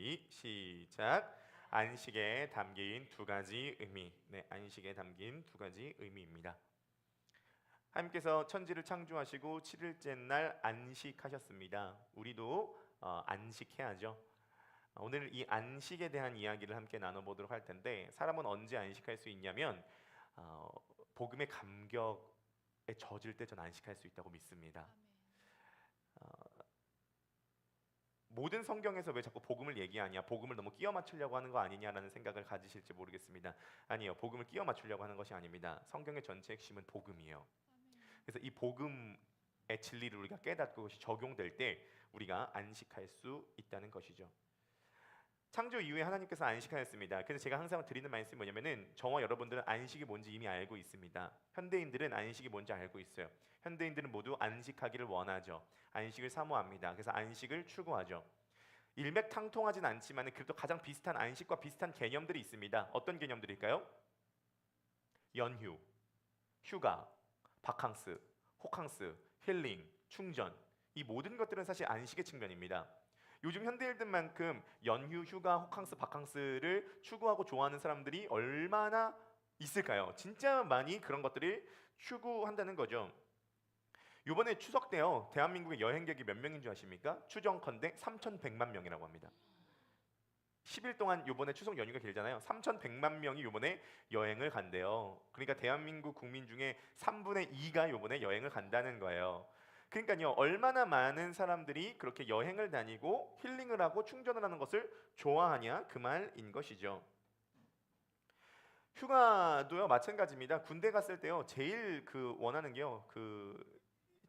준비 시작. 안식에 담긴 두 가지 의미. 네, 안식에 담긴 두 가지 의미입니다. 하나님께서 천지를 창조하시고 7일째 날 안식하셨습니다. 우리도 안식해야죠. 오늘 이 안식에 대한 이야기를 함께 나눠보도록 할 텐데, 사람은 언제 안식할 수 있냐면 어, 복음의 감격에 젖을 때 전 안식할 수 있다고 믿습니다. 어, 모든 성경에서 왜 자꾸 복음을 얘기하냐, 복음을 너무 끼워 맞추려고 하는 거 아니냐라는 생각을 가지실지 모르겠습니다. 아니요, 복음을 끼워 맞추려고 하는 것이 아닙니다. 성경의 전체 핵심은 복음이에요. 그래서 이 복음의 진리를 우리가 깨닫고 그것이 적용될 때 우리가 안식할 수 있다는 것이죠. 창조 이후에 하나님께서 안식하였습니다. 그래서 제가 항상 드리는 말씀이 뭐냐면은, 저와 여러분들은 안식이 뭔지 이미 알고 있습니다. 현대인들은 안식이 뭔지 알고 있어요. 현대인들은 모두 안식하기를 원하죠. 안식을 사모합니다. 그래서 안식을 추구하죠. 일맥상통하진 않지만 그래도 가장 비슷한 안식과 비슷한 개념들이 있습니다. 어떤 개념들일까요? 연휴, 휴가, 바캉스, 호캉스, 힐링, 충전, 이 모든 것들은 사실 안식의 측면입니다. 요즘 현대인들만큼 연휴, 휴가, 호캉스, 바캉스를 추구하고 좋아하는 사람들이 얼마나 있을까요? 진짜 많이 그런 것들을 추구한다는 거죠. 이번에 추석 때요, 대한민국의 여행객이 몇 명인 줄 아십니까? 추정컨대 3,100만 명이라고 합니다. 10일 동안 요번에 추석 연휴가 길잖아요. 3,100만 명이 요번에 여행을 간대요. 그러니까 대한민국 국민 중에 3분의 2가 요번에 여행을 간다는 거예요. 그러니까요, 얼마나 많은 사람들이 그렇게 여행을 다니고 힐링을 하고 충전을 하는 것을 좋아하냐, 그 말인 것이죠. 휴가도요 마찬가지입니다. 군대 갔을 때요 제일 원하는 게요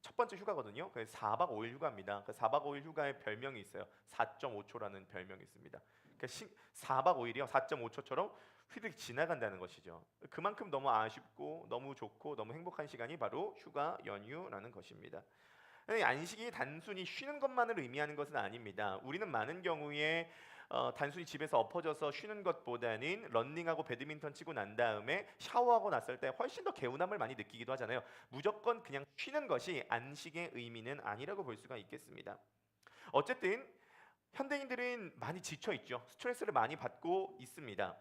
첫 번째 휴가거든요. 그래서 4박 5일 휴가입니다. 그 4박 5일 휴가의 별명이 있어요. 4.5초라는 별명이 있습니다. 그러니까 4박 5일이요 4.5초처럼 휘득 지나간다는 것이죠. 그만큼 너무 아쉽고 너무 좋고 너무 행복한 시간이 바로 휴가, 연휴라는 것입니다. 안식이 단순히 쉬는 것만을 의미하는 것은 아닙니다. 우리는 많은 경우에 단순히 집에서 엎어져서 쉬는 것보다는 런닝하고 배드민턴 치고 난 다음에 샤워하고 났을 때 훨씬 더 개운함을 많이 느끼기도 하잖아요. 무조건 그냥 쉬는 것이 안식의 의미는 아니라고 볼 수가 있겠습니다. 어쨌든 현대인들은 많이 지쳐 있죠. 스트레스를 많이 받고 있습니다.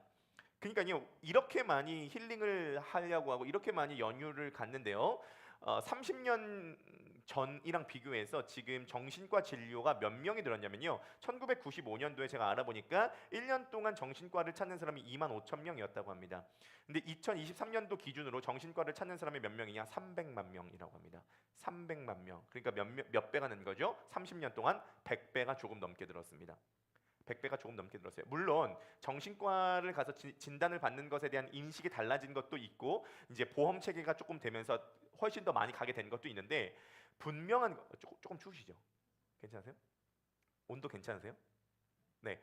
그러니까요, 이렇게 많이 힐링을 하려고 하고 이렇게 많이 연휴를 갖는데요, 30년 전이랑 비교해서 지금 정신과 진료가 몇 명이 늘었냐면요, 1995년도에 제가 알아보니까 1년 동안 정신과를 찾는 사람이 2만 5천 명이었다고 합니다. 근데 2023년도 기준으로 정신과를 찾는 사람이 몇 명이냐? 300만 명이라고 합니다. 300만 명. 그러니까 몇 배가 는 거죠? 30년 동안 100배가 조금 넘게 늘었습니다. 100배가 조금 넘게 늘었어요. 물론 정신과를 가서 진단을 받는 것에 대한 인식이 달라진 것도 있고 이제 보험 체계가 조금 되면서 훨씬 더 많이 가게 된 것도 있는데, 분명한 조금 추우시죠? 괜찮으세요? 온도 괜찮으세요? 네.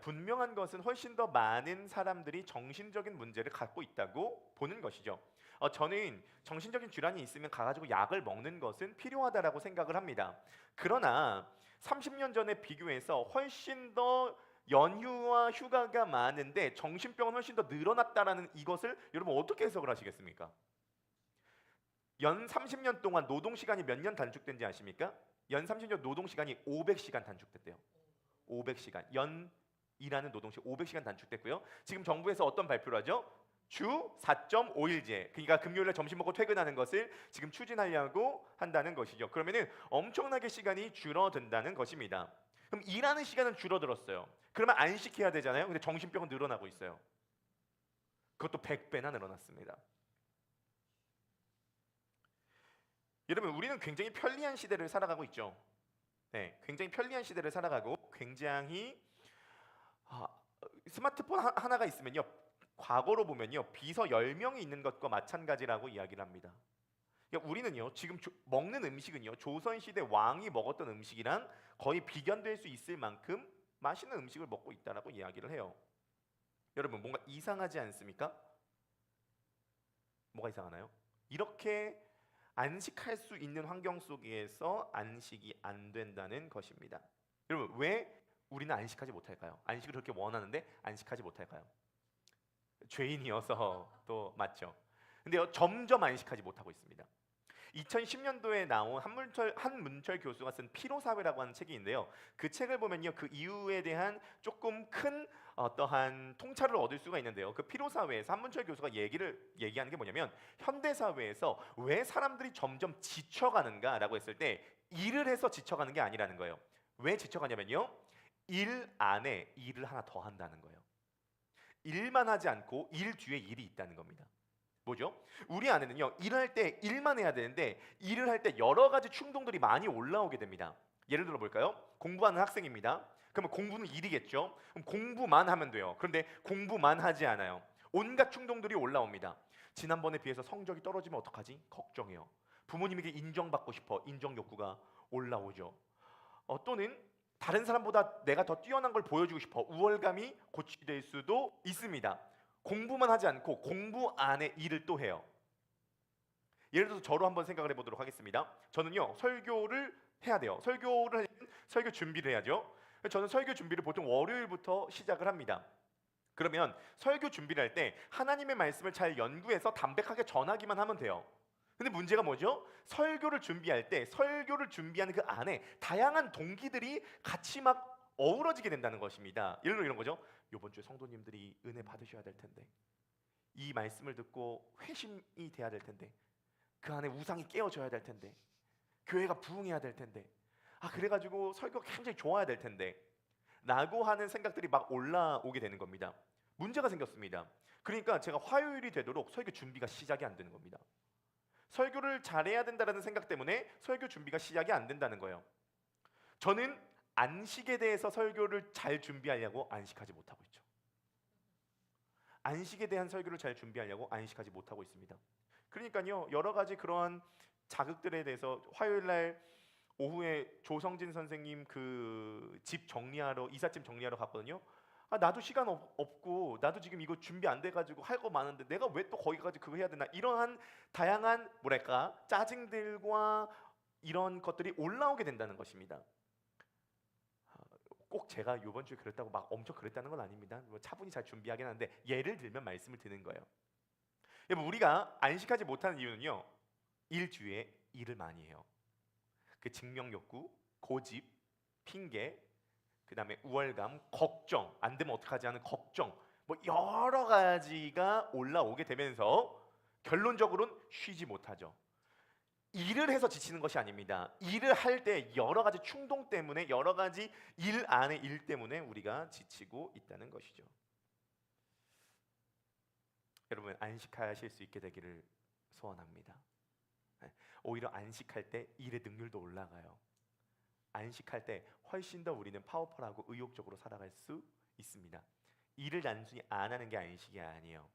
분명한 것은 훨씬 더 많은 사람들이 정신적인 문제를 갖고 있다고 보는 것이죠. 저는 정신적인 질환이 있으면 가가지고 약을 먹는 것은 필요하다라고 생각을 합니다. 그러나 30년 전에 비교해서 훨씬 더 연휴와 휴가가 많은데 정신병은 훨씬 더 늘어났다라는 이것을 여러분 어떻게 해석을 하시겠습니까? 연 30년 동안 노동 시간이 몇 년 단축된지 아십니까? 연 30년 노동 시간이 500시간 단축됐대요. 500시간. 연 일하는 노동시간 500시간 단축됐고요. 지금 정부에서 어떤 발표를 하죠? 주 4.5일제. 그러니까 금요일에 점심 먹고 퇴근하는 것을 지금 추진하려고 한다는 것이죠. 그러면은 엄청나게 시간이 줄어든다는 것입니다. 그럼 일하는 시간은 줄어들었어요. 그러면 안식해야 되잖아요. 근데 정신병은 늘어나고 있어요. 그것도 100배나 늘어났습니다. 여러분, 우리는 굉장히 편리한 시대를 살아가고 있죠. 네, 굉장히 편리한 시대를 살아가고 굉장히 스마트폰 하나가 있으면요, 과거로 보면요 비서 10명이 있는 것과 마찬가지라고 이야기를 합니다. 그러니까 우리는요 지금 먹는 음식은요 조선시대 왕이 먹었던 음식이랑 거의 비견될 수 있을 만큼 맛있는 음식을 먹고 있다라고 이야기를 해요. 여러분, 뭔가 이상하지 않습니까? 뭐가 이상하나요? 이렇게 안식할 수 있는 환경 속에서 안식이 안 된다는 것입니다. 여러분, 왜 우리는 안식하지 못할까요? 안식을 그렇게 원하는데 안식하지 못할까요? 죄인이어서 또 맞죠. 근데요 점점 안식하지 못하고 있습니다. 2010년도에 나온 한문철 교수가 쓴 피로사회라고 하는 책이 있는데요. 그 책을 보면요, 그 이유에 대한 조금 큰 어떠한 통찰을 얻을 수가 있는데요. 그 피로사회에서 한문철 교수가 얘기하는 게 뭐냐면, 현대 사회에서 왜 사람들이 점점 지쳐가는가라고 했을 때 일을 해서 지쳐가는 게 아니라는 거예요. 왜 지쳐가냐면요, 일 안에 일을 하나 더 한다는 거예요. 일만 하지 않고 일 뒤에 일이 있다는 겁니다. 뭐죠? 우리 안에는요, 일할 때 일만 해야 되는데 일을 할 때 여러 가지 충동들이 많이 올라오게 됩니다. 예를 들어 볼까요? 공부하는 학생입니다. 그러면 공부는 일이겠죠. 그럼 공부만 하면 돼요. 그런데 공부만 하지 않아요. 온갖 충동들이 올라옵니다. 지난번에 비해서 성적이 떨어지면 어떡하지? 걱정해요. 부모님에게 인정받고 싶어. 인정 욕구가 올라오죠. 또는 다른 사람보다 내가 더 뛰어난 걸 보여주고 싶어. 우월감이 고취될 수도 있습니다. 공부만 하지 않고 공부 안에 일을 또 해요. 예를 들어서 저로 한번 생각을 해보도록 하겠습니다. 저는요, 설교를 해야 돼요. 설교를 하려면 설교 준비를 해야죠. 저는 설교 준비를 보통 월요일부터 시작을 합니다. 그러면 설교 준비를 할 때 하나님의 말씀을 잘 연구해서 담백하게 전하기만 하면 돼요. 근데 문제가 뭐죠? 설교를 준비할 때 설교를 준비하는 그 안에 다양한 동기들이 같이 막 어우러지게 된다는 것입니다. 예를 들어 이런 거죠. 이번 주에 성도님들이 은혜 받으셔야 될 텐데, 이 말씀을 듣고 회심이 돼야 될 텐데, 그 안에 우상이 깨어져야 될 텐데, 교회가 부흥해야 될 텐데, 그래가지고 설교가 굉장히 좋아야 될 텐데 라고 하는 생각들이 막 올라오게 되는 겁니다. 문제가 생겼습니다. 그러니까 제가 화요일이 되도록 설교 준비가 시작이 안 되는 겁니다. 설교를 잘해야 된다는 생각 때문에 설교 준비가 시작이 안 된다는 거예요. 저는 안식에 대해서 설교를 잘 준비하려고 안식하지 못하고 있죠. 안식에 대한 설교를 잘 준비하려고 안식하지 못하고 있습니다. 그러니까요, 여러 가지 그러한 자극들에 대해서 화요일 날 오후에 조성진 선생님 그 집 정리하러, 이삿짐 정리하러 갔거든요. 나도 시간 없고 나도 지금 이거 준비 안 돼가지고 할 거 많은데 내가 왜 또 거기까지 그거 해야 되나, 이러한 다양한 뭐랄까 짜증들과 이런 것들이 올라오게 된다는 것입니다. 꼭 제가 이번 주에 그랬다고 막 엄청 그랬다는 건 아닙니다. 뭐 차분히 잘 준비하긴 하는데 예를 들면 말씀을 드는 거예요. 여러분, 우리가 안식하지 못하는 이유는요, 일 뒤에 일을 많이 해요. 그 증명 욕구, 고집, 핑계, 그 다음에 우월감, 걱정, 안 되면 어떡하지 하는 걱정, 뭐 여러 가지가 올라오게 되면서 결론적으로는 쉬지 못하죠. 일을 해서 지치는 것이 아닙니다. 일을 할 때 여러 가지 충동 때문에, 여러 가지 일 안에 일 때문에 우리가 지치고 있다는 것이죠. 여러분, 안식하실 수 있게 되기를 소원합니다. 오히려 안식할 때 일의 능률도 올라가요. 안식할 때 훨씬 더 우리는 파워풀하고 의욕적으로 살아갈 수 있습니다. 일을 단순히 안 하는 게 안식이 아니에요.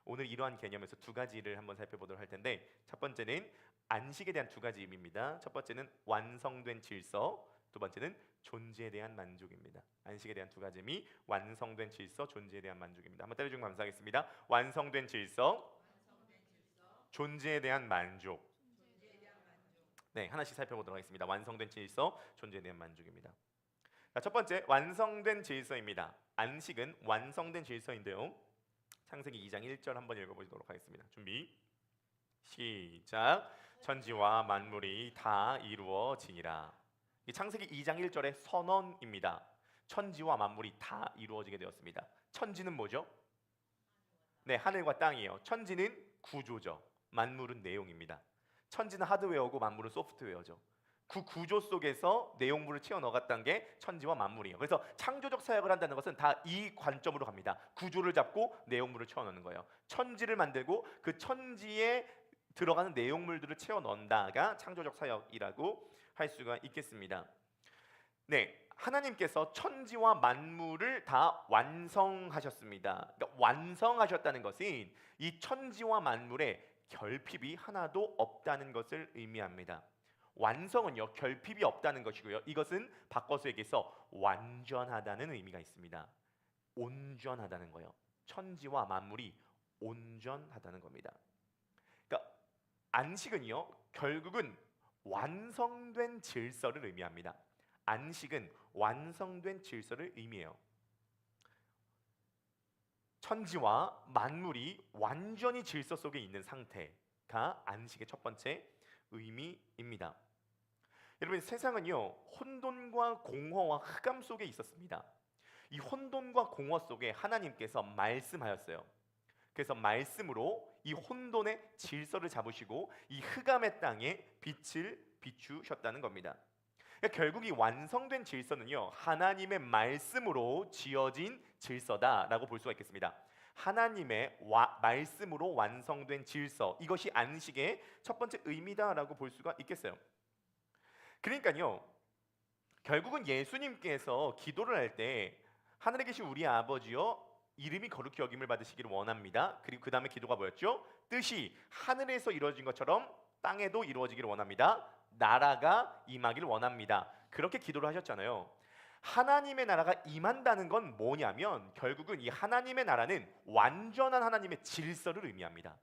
오늘 이러한 개념에서 두 가지를 한번 살펴보도록 할 텐데, 첫 번째는 안식에 대한 두 가지 의미입니다. 첫 번째는 완성된 질서, 두 번째는 존재에 대한 만족입니다. 안식에 대한 두 가지 의미, 완성된 질서, 존재에 대한 만족입니다. 한번 따라해주면 감사하겠습니다. 완성된 질서, 존재에 대한 만족. 네, 하나씩 살펴보도록 하겠습니다. 완성된 질서, 존재에 대한 만족입니다. 자, 첫 번째, 완성된 질서입니다. 안식은 완성된 질서인데요. 창세기 2장 1절 한번 읽어보도록 하겠습니다. 준비, 시작. 천지와 만물이 다 이루어지니라. 이 창세기 2장 1절의 선언입니다. 천지와 만물이 다 이루어지게 되었습니다. 천지는 뭐죠? 네, 하늘과 땅이에요. 천지는 구조죠. 만물은 내용입니다. 천지는 하드웨어고 만물은 소프트웨어죠. 그 구조 속에서 내용물을 채워 넣었다는 게 천지와 만물이에요. 그래서 창조적 사역을 한다는 것은 다 이 관점으로 갑니다. 구조를 잡고 내용물을 채워 넣는 거예요. 천지를 만들고 그 천지에 들어가는 내용물들을 채워 넣는다가 창조적 사역이라고 할 수가 있겠습니다. 네, 하나님께서 천지와 만물을 다 완성하셨습니다. 그러니까 완성하셨다는 것은 이 천지와 만물에 결핍이 하나도 없다는 것을 의미합니다. 완성은요, 결핍이 없다는 것이고요. 이것은 바꿔서 얘기해서 완전하다는 의미가 있습니다. 온전하다는 거예요. 천지와 만물이 온전하다는 겁니다. 그러니까 안식은요, 결국은 완성된 질서를 의미합니다. 안식은 완성된 질서를 의미해요. 천지와 만물이 완전히 질서 속에 있는 상태가 안식의 첫 번째 의미입니다. 여러분, 세상은요 혼돈과 공허와 흑암 속에 있었습니다. 이 혼돈과 공허 속에 하나님께서 말씀하였어요. 그래서 말씀으로 이 혼돈의 질서를 잡으시고 이 흑암의 땅에 빛을 비추셨다는 겁니다. 그러니까 결국 이 완성된 질서는요 하나님의 말씀으로 지어진 질서다라고 볼 수가 있겠습니다. 하나님의 말씀으로 완성된 질서, 이것이 안식의 첫 번째 의미다라고 볼 수가 있겠어요. 그러니까요 결국은 예수님께서 기도를 할 때 하늘에 계신 우리 아버지여 이름이 거룩히 여김을 받으시기를 원합니다. 그리고 그 다음에 기도가 뭐였죠? 뜻이 하늘에서 이루어진 것처럼 땅에도 이루어지기를 원합니다. 나라가 임하기를 원합니다. 그렇게 기도를 하셨잖아요. 하나님의 나라가 임한다는 건 뭐냐면 결국은 이 하나님의 나라는 완전한 하나님의 질서를 의미합니다.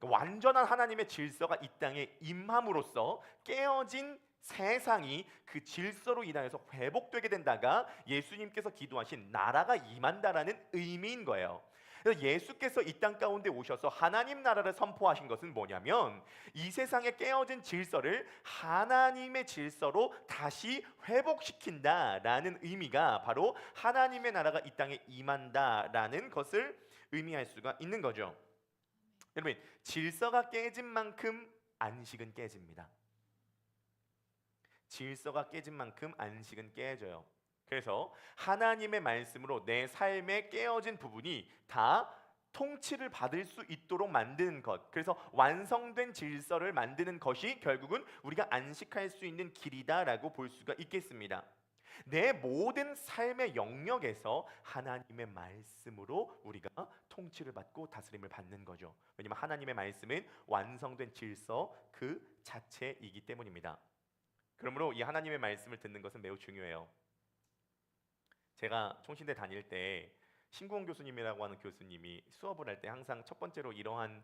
완전한 하나님의 질서가 이 땅에 임함으로써 깨어진 세상이 그 질서로 인하여서 회복되게 된다가 예수님께서 기도하신 나라가 임한다라는 의미인 거예요. 그래서 예수께서 이 땅 가운데 오셔서 하나님 나라를 선포하신 것은 뭐냐면 이 세상에 깨어진 질서를 하나님의 질서로 다시 회복시킨다라는 의미가 바로 하나님의 나라가 이 땅에 임한다라는 것을 의미할 수가 있는 거죠. 여러분, 질서가 깨진 만큼 안식은 깨집니다. 질서가 깨진 만큼 안식은 깨져요. 그래서 하나님의 말씀으로 내 삶에 깨어진 부분이 다 통치를 받을 수 있도록 만드는 것, 그래서 완성된 질서를 만드는 것이 결국은 우리가 안식할 수 있는 길이다라고 볼 수가 있겠습니다. 내 모든 삶의 영역에서 하나님의 말씀으로 우리가 통치를 받고 다스림을 받는 거죠. 왜냐하면 하나님의 말씀은 완성된 질서 그 자체이기 때문입니다. 그러므로 이 하나님의 말씀을 듣는 것은 매우 중요해요. 제가 총신대 다닐 때 신구원 교수님이라고 하는 교수님이 수업을 할 때 항상 첫 번째로 이러한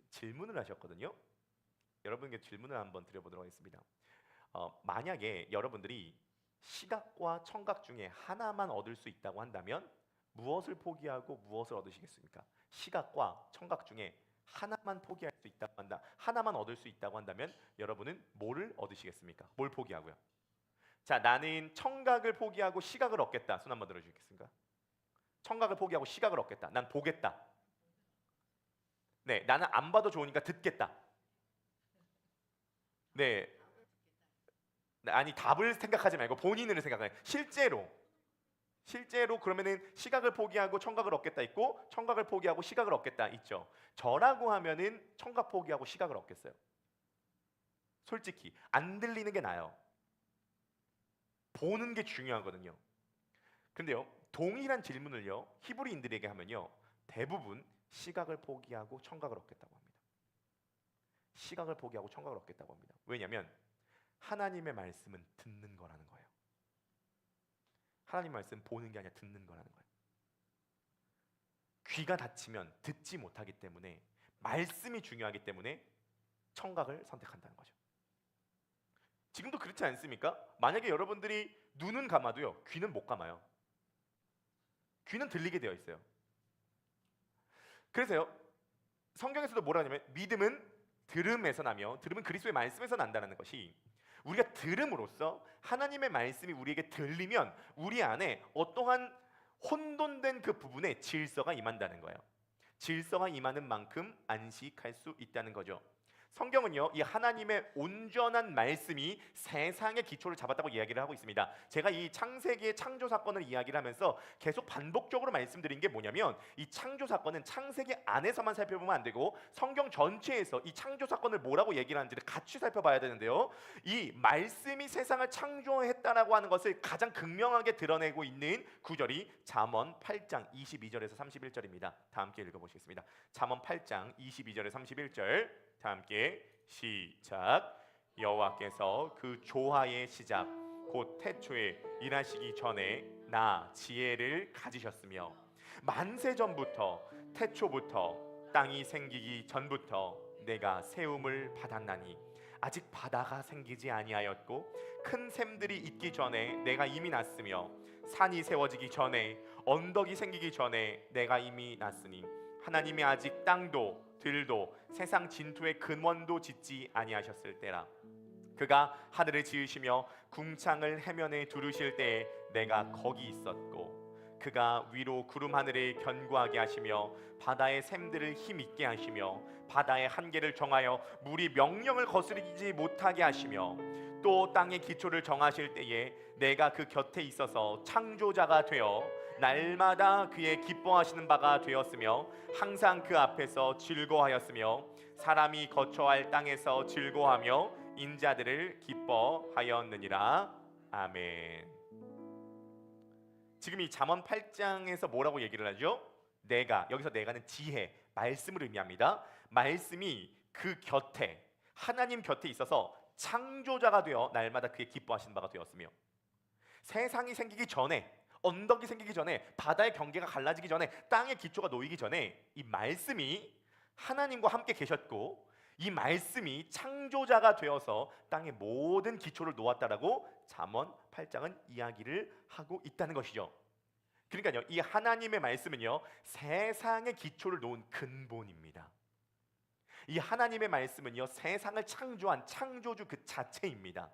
질문을 하셨거든요. 여러분께 질문을 한번 드려보도록 하겠습니다. 만약에 여러분들이 시각과 청각 중에 하나만 얻을 수 있다고 한다면 무엇을 포기하고 무엇을 얻으시겠습니까? 시각과 청각 중에 하나만 포기할 수 있다고 한다, 하나만 얻을 수 있다고 한다면 여러분은 뭐를 얻으시겠습니까? 뭘 포기하고요? 자, 나는 청각을 포기하고 시각을 얻겠다. 손 한번 들어주시겠습니까? 청각을 포기하고 시각을 얻겠다. 난 보겠다. 네, 나는 안 봐도 좋으니까 듣겠다. 네, 아니 답을 생각하지 말고 본인을 생각해. 실제로 그러면은 시각을 포기하고 청각을 얻겠다 있고 청각을 포기하고 시각을 얻겠다 있죠. 저라고 하면은 청각 포기하고 시각을 얻겠어요. 솔직히 안 들리는 게 나아요. 보는 게 중요하거든요. 근데요 동일한 질문을요 히브리인들에게 하면요 대부분 시각을 포기하고 청각을 얻겠다고 합니다. 시각을 포기하고 청각을 얻겠다고 합니다. 왜냐하면 하나님의 말씀은 듣는 거라는 거예요. 하나님 말씀 보는 게 아니라 듣는 거라는 거예요. 귀가 닫히면 듣지 못하기 때문에 말씀이 중요하기 때문에 청각을 선택한다는 거죠. 지금도 그렇지 않습니까? 만약에 여러분들이 눈은 감아도요 귀는 못 감아요. 귀는 들리게 되어 있어요. 그래서요 성경에서도 뭐라 하냐면 믿음은 들음에서 나며 들음은 그리스도의 말씀에서 난다는 것이, 우리가 들음으로써 하나님의 말씀이 우리에게 들리면 우리 안에 어떠한 혼돈된 그 부분에 질서가 임한다는 거예요. 질서가 임하는 만큼 안식할 수 있다는 거죠. 성경은요 이 하나님의 온전한 말씀이 세상의 기초를 잡았다고 이야기를 하고 있습니다. 제가 이 창세기의 창조 사건을 이야기를 하면서 계속 반복적으로 말씀드린 게 뭐냐면 이 창조 사건은 창세기 안에서만 살펴보면 안 되고 성경 전체에서 이 창조 사건을 뭐라고 얘기를 하는지를 같이 살펴봐야 되는데요, 이 말씀이 세상을 창조했다라고 하는 것을 가장 극명하게 드러내고 있는 구절이 잠언 8장 22절에서 31절입니다. 다 함께 읽어보시겠습니다. 잠언 8장 22절에서 31절 다 함께 시작. 여호와께서 그 조화의 시작 곧 태초에 일하시기 전에 나 지혜를 가지셨으며 만세 전부터 태초부터 땅이 생기기 전부터 내가 세움을 받았나니 아직 바다가 생기지 아니하였고 큰 샘들이 있기 전에 내가 이미 났으며 산이 세워지기 전에 언덕이 생기기 전에 내가 이미 났으니 하나님이 아직 땅도 들도 세상 진토의 근원도 짓지 아니하셨을 때라. 그가 하늘을 지으시며 궁창을 해면에 두르실 때에 내가 거기 있었고, 그가 위로 구름 하늘을 견고하게 하시며 바다의 샘들을 힘있게 하시며 바다의 한계를 정하여 물이 명령을 거스르지 못하게 하시며 또 땅의 기초를 정하실 때에 내가 그 곁에 있어서 창조자가 되어 날마다 그의 기뻐하시는 바가 되었으며 항상 그 앞에서 즐거워하였으며 사람이 거처할 땅에서 즐거워하며 인자들을 기뻐하였느니라. 아멘. 지금 이 잠언 8장에서 뭐라고 얘기를 하죠? 내가, 여기서 내가는 지혜, 말씀을 의미합니다. 말씀이 그 곁에, 하나님 곁에 있어서 창조자가 되어 날마다 그의 기뻐하시는 바가 되었으며, 세상이 생기기 전에, 언덕이 생기기 전에, 바다의 경계가 갈라지기 전에, 땅의 기초가 놓이기 전에 이 말씀이 하나님과 함께 계셨고, 이 말씀이 창조자가 되어서 땅의 모든 기초를 놓았다라고 잠언 8장은 이야기를 하고 있다는 것이죠. 그러니까요, 이 하나님의 말씀은요, 세상의 기초를 놓은 근본입니다. 이 하나님의 말씀은요, 세상을 창조한 창조주 그 자체입니다.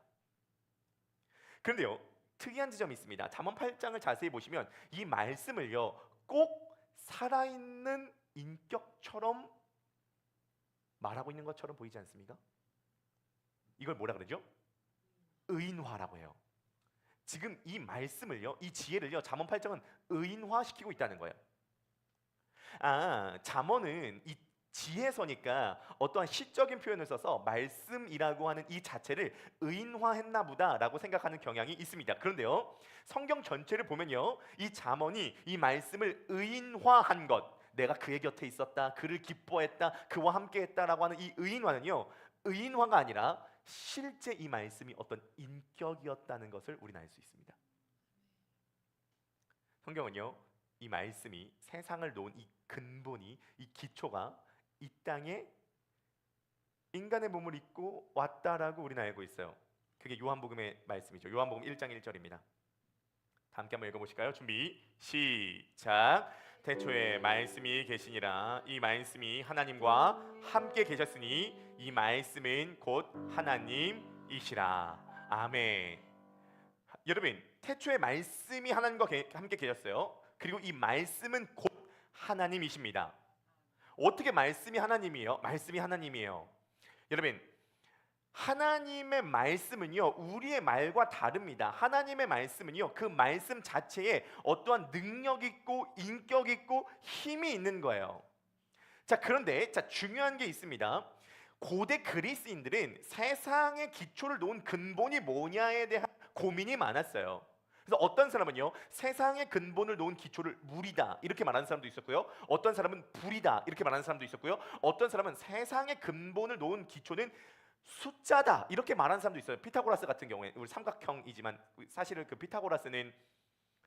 그런데요, 특이한 지점이 있습니다. 잠언 8장을 자세히 보시면 이 말씀을요, 꼭 살아있는 인격처럼 말하고 있는 것처럼 보이지 않습니까? 이걸 뭐라 그러죠? 의인화라고 해요. 지금 이 말씀을요, 이 지혜를요, 잠언 8장은 의인화시키고 있다는 거예요. 잠언은 이 지혜서니까 어떠한 시적인 표현을 써서 말씀이라고 하는 이 자체를 의인화했나 보다라고 생각하는 경향이 있습니다. 그런데요, 성경 전체를 보면요, 이 잠언이 이 말씀을 의인화한 것, 내가 그의 곁에 있었다, 그를 기뻐했다, 그와 함께했다라고 하는 이 의인화는요, 의인화가 아니라 실제 이 말씀이 어떤 인격이었다는 것을 우리는 알 수 있습니다. 성경은요, 이 말씀이 세상을 놓은 이 근본이, 이 기초가 이 땅에 인간의 몸을 입고 왔다라고 우리는 알고 있어요. 그게 요한복음의 말씀이죠. 요한복음 1장 1절입니다. 다 함께 한번 읽어보실까요? 준비 시작. 태초에 말씀이 계시니라. 이 말씀이 하나님과 함께 계셨으니 이 말씀은 곧 하나님이시라. 아멘. 여러분, 태초에 말씀이 하나님과 함께 계셨어요. 그리고 이 말씀은 곧 하나님이십니다. 어떻게 말씀이 하나님이에요? 말씀이 하나님이에요. 여러분, 하나님의 말씀은요, 우리의 말과 다릅니다. 하나님의 말씀은요, 그 말씀 자체에 어떠한 능력 있고 인격 있고 힘이 있는 거예요. 자, 그런데 중요한 게 있습니다. 고대 그리스인들은 세상의 기초를 놓은 근본이 뭐냐에 대한 고민이 많았어요. 그래서 어떤 사람은요, 세상의 근본을 놓은 기초를 물이다 이렇게 말하는 사람도 있었고요, 어떤 사람은 불이다 이렇게 말하는 사람도 있었고요, 어떤 사람은 세상의 근본을 놓은 기초는 숫자다 이렇게 말하는 사람도 있어요. 피타고라스 같은 경우에, 우리 삼각형이지만 사실은 그 피타고라스는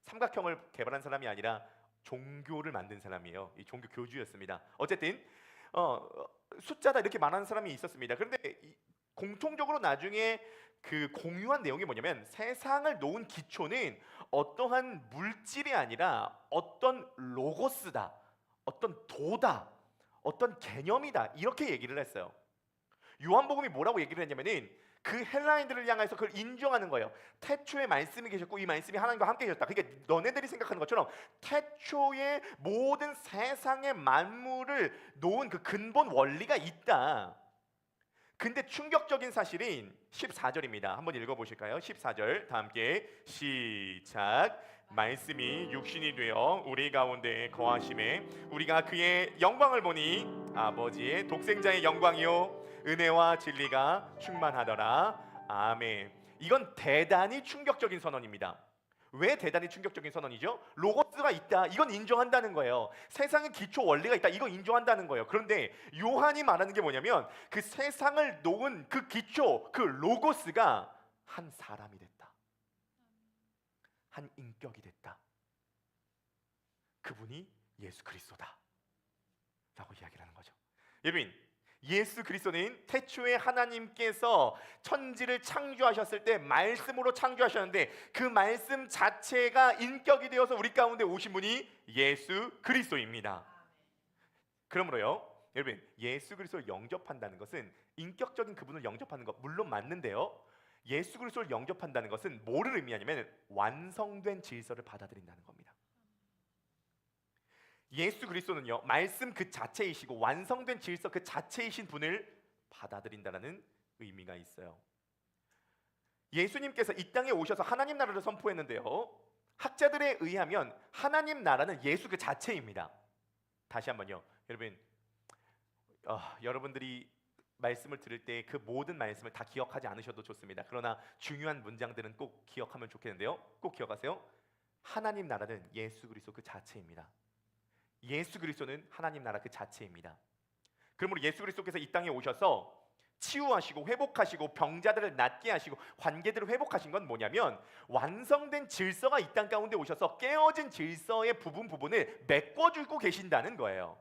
삼각형을 개발한 사람이 아니라 종교를 만든 사람이에요. 이 종교 교주였습니다. 어쨌든 숫자다 이렇게 말하는 사람이 있었습니다. 그런데 공통적으로 나중에 그 공유한 내용이 뭐냐면, 세상을 놓은 기초는 어떠한 물질이 아니라 어떤 로고스다, 어떤 도다, 어떤 개념이다 이렇게 얘기를 했어요. 요한복음이 뭐라고 얘기를 했냐면은 그 헬라인들을 향해서 그걸 인정하는 거예요. 태초에 말씀이 계셨고 이 말씀이 하나님과 함께 계셨다. 그러니까 너네들이 생각하는 것처럼 태초에 모든 세상의 만물을 놓은 그 근본 원리가 있다. 근데 충격적인 사실인 14절입니다. 한번 읽어보실까요? 14절 다 함께 시작. 말씀이 육신이 되어 우리 가운데 거하심에 우리가 그의 영광을 보니 아버지의 독생자의 영광이요 은혜와 진리가 충만하더라. 아멘. 이건 대단히 충격적인 선언입니다. 왜 대단히 충격적인 선언이죠? 로고스가 있다, 이건 인정한다는 거예요. 세상의 기초 원리가 있다, 이거 인정한다는 거예요. 그런데 요한이 말하는 게 뭐냐면, 그 세상을 놓은 그 기초, 그 로고스가 한 사람이 됐다, 한 인격이 됐다. 그분이 예수 그리스도다 라고 이야기를 하는 거죠. 여러분, 예수 그리스도는 태초에 하나님께서 천지를 창조하셨을 때 말씀으로 창조하셨는데, 그 말씀 자체가 인격이 되어서 우리 가운데 오신 분이 예수 그리스도입니다. 그러므로요, 여러분, 예수 그리스도를 영접한다는 것은 인격적인 그분을 영접하는 것 물론 맞는데요. 예수 그리스도를 영접한다는 것은 뭐를 의미하냐면 완성된 질서를 받아들인다는 겁니다. 예수 그리스도는요, 말씀 그 자체이시고 완성된 질서 그 자체이신 분을 받아들인다는 의미가 있어요. 예수님께서 이 땅에 오셔서 하나님 나라를 선포했는데요, 학자들에 의하면 하나님 나라는 예수 그 자체입니다. 다시 한번요, 여러분, 여러분들이 말씀을 들을 때 그 모든 말씀을 다 기억하지 않으셔도 좋습니다. 그러나 중요한 문장들은 꼭 기억하면 좋겠는데요, 꼭 기억하세요. 하나님 나라는 예수 그리스도 그 자체입니다. 예수 그리스도는 하나님 나라 그 자체입니다. 그러므로 예수 그리스도께서 이 땅에 오셔서 치유하시고 회복하시고 병자들을 낫게 하시고 관계들을 회복하신 건 뭐냐면 완성된 질서가 이 땅 가운데 오셔서 깨어진 질서의 부분을 메꿔주고 계신다는 거예요.